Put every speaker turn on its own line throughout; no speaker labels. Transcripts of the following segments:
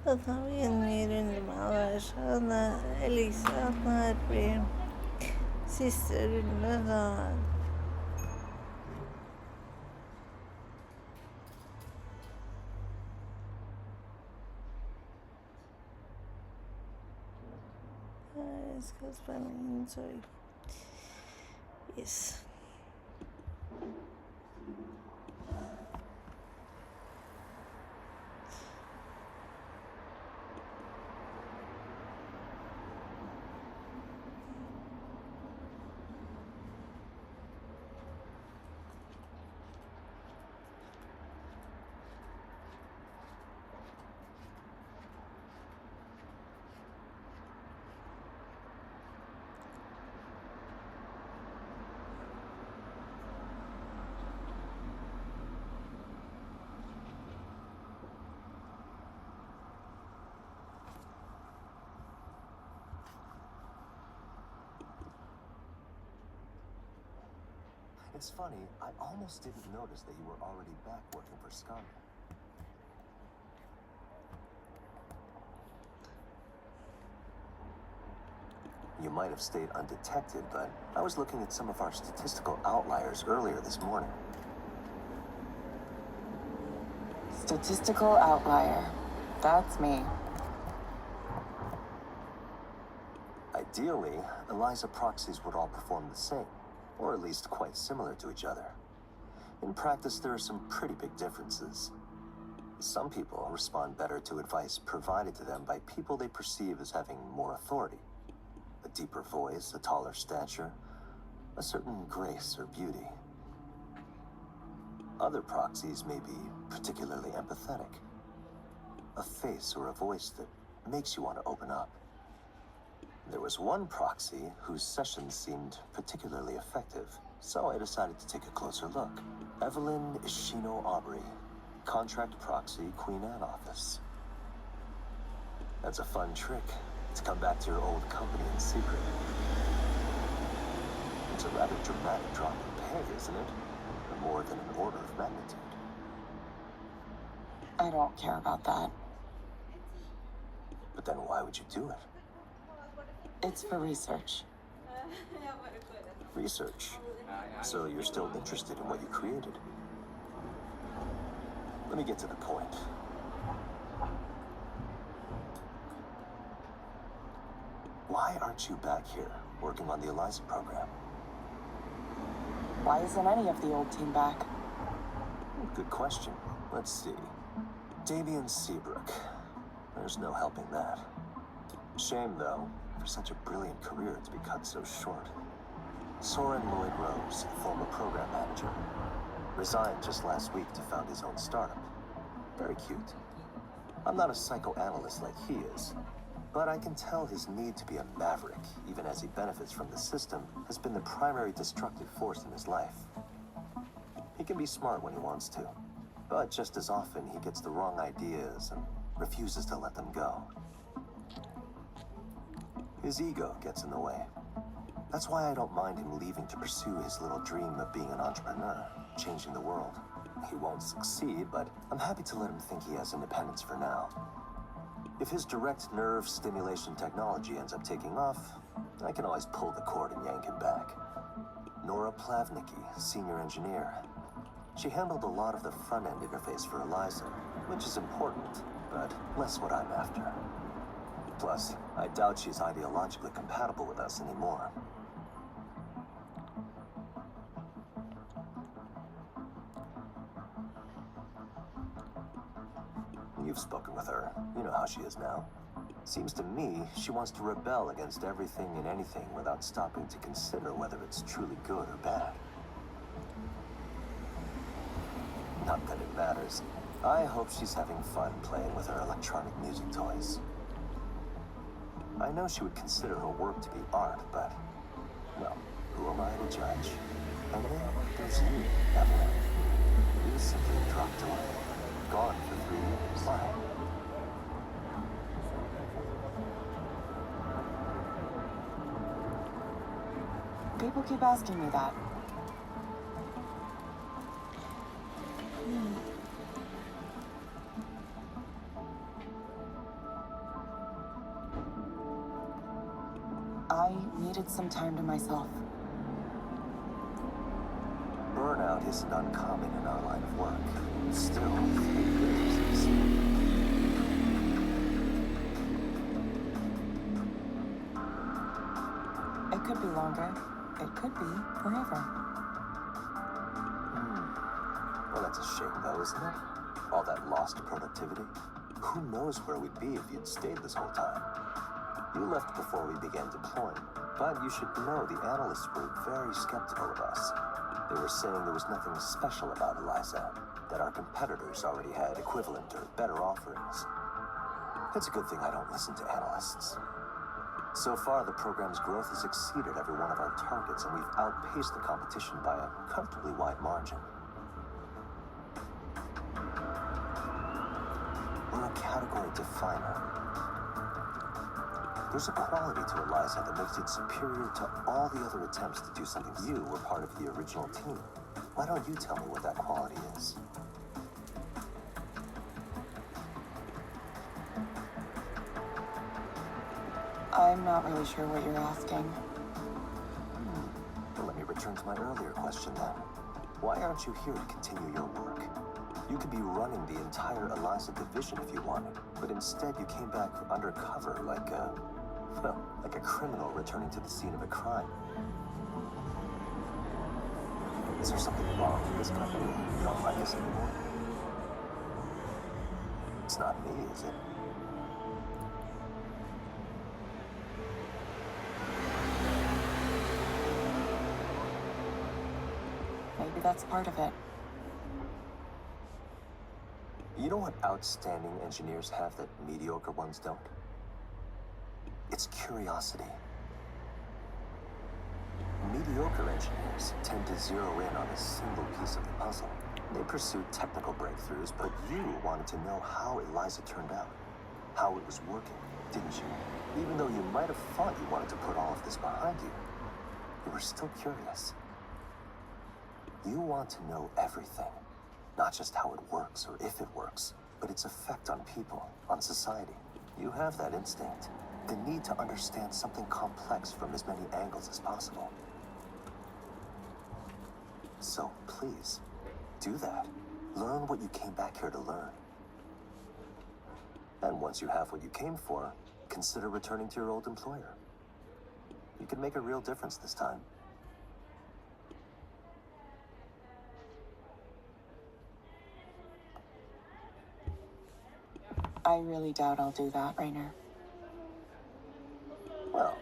Está bien, miren, Shana, Eliza, Harvey, Sister, Nana. Es que es para Inzoi. Yes.
It's funny, I almost didn't notice that you were already back working for Scania. You might have stayed undetected, but I was looking at some of our statistical outliers earlier this morning.
Statistical outlier. That's me.
Ideally, Eliza proxies would all perform the same, or at least quite similar to each other. In practice, there are some pretty big differences. Some people respond better to advice provided to them by people they perceive as having more authority. A deeper voice, a taller stature, a certain grace or beauty. Other proxies may be particularly empathetic. A face or a voice that makes you want to open up. There was one proxy whose sessions seemed particularly effective, so I decided to take a closer look. Evelyn Ishino Aubrey, contract proxy, Queen Anne office. That's a fun trick, to come back to your old company in secret. It's a rather dramatic drop in pay, isn't it? More than an order of magnitude.
I don't care about that.
But then why would you do it?
It's for research.
Research? So you're still interested in what you created? Let me get to the point. Why aren't you back here, working on the Eliza program?
Why isn't any of the old team back?
Good question. Let's see. Damien Seabrook. There's no helping that. Shame, though, for such a brilliant career to be cut so short. Soren Lloyd Rose, former program manager, resigned just last week to found his own startup. Very cute. I'm not a psychoanalyst like he is, but I can tell his need to be a maverick, even as he benefits from the system, has been the primary destructive force in his life. He can be smart when he wants to, but just as often he gets the wrong ideas and refuses to let them go. His ego gets in the way. That's why I don't mind him leaving to pursue his little dream of being an entrepreneur, changing the world. He won't succeed, but I'm happy to let him think he has independence for now. If his direct nerve stimulation technology ends up taking off, I can always pull the cord and yank him back. Nora Plavnicki, senior engineer. She handled a lot of the front-end interface for Eliza, which is important, but less what I'm after. Plus, I doubt she's ideologically compatible with us anymore. You've spoken with her. You know how she is now. Seems to me she wants to rebel against everything and anything without stopping to consider whether it's truly good or bad. Not that it matters. I hope she's having fun playing with her electronic music toys. I know she would consider her work to be art, but, well, who am I to judge? And then there's you, Evelyn. You simply dropped away. Gone for 3 years. Why?
People keep asking me that. I needed some time to myself.
Burnout isn't uncommon in our line of work. Still, 3 years is...
It could be longer. It could be forever.
Well, that's a shame, though, isn't it? All that lost productivity. Who knows where we'd be if you'd stayed this whole time? You left before we began deploying, but you should know the analysts were very skeptical of us. They were saying there was nothing special about Eliza, that our competitors already had equivalent or better offerings. It's a good thing I don't listen to analysts. So far, the program's growth has exceeded every one of our targets, and we've outpaced the competition by a comfortably wide margin. We're a category definer. There's a quality to Eliza that makes it superior to all the other attempts to do something. You were part of the original team. Why don't you tell me what that quality is?
I'm not really sure what you're asking.
Well, let me return to my earlier question then. Why aren't you here to continue your work? You could be running the entire Eliza division if you wanted, but instead you came back undercover like a criminal returning to the scene of a crime. Is there something wrong with this company? You don't like us anymore? It's not me, is it?
Maybe that's part of it.
You know what outstanding engineers have that mediocre ones don't? It's curiosity. Mediocre engineers tend to zero in on a single piece of the puzzle. They pursue technical breakthroughs, but you wanted to know how Eliza turned out, how it was working, didn't you? Even though you might have thought you wanted to put all of this behind you, you were still curious. You want to know everything, not just how it works or if it works, but its effect on people, on society. You have that instinct, the need to understand something complex from as many angles as possible. So please, do that. Learn what you came back here to learn. And once you have what you came for, consider returning to your old employer. You can make a real difference this time.
I really doubt I'll do that, Rainer.
Well,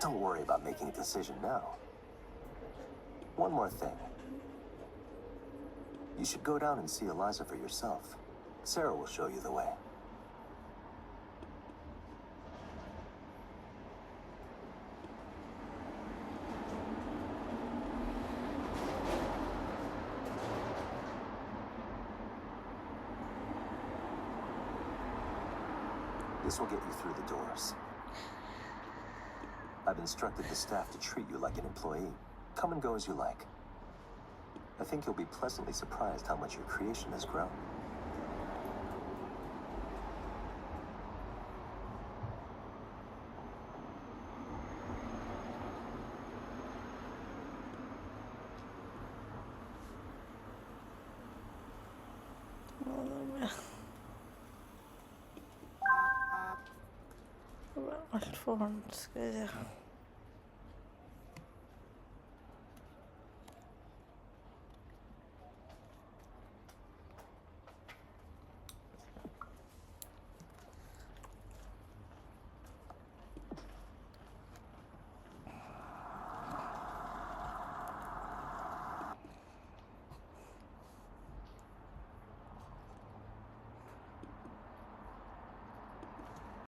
don't worry about making a decision now. One more thing. You should go down and see Eliza for yourself. Sarah will show you the way. This will get you through the doors. I've instructed the staff to treat you like an employee. Come and go as you like. I think you'll be pleasantly surprised how much your creation has grown.
Allt får hon, ska jag säga.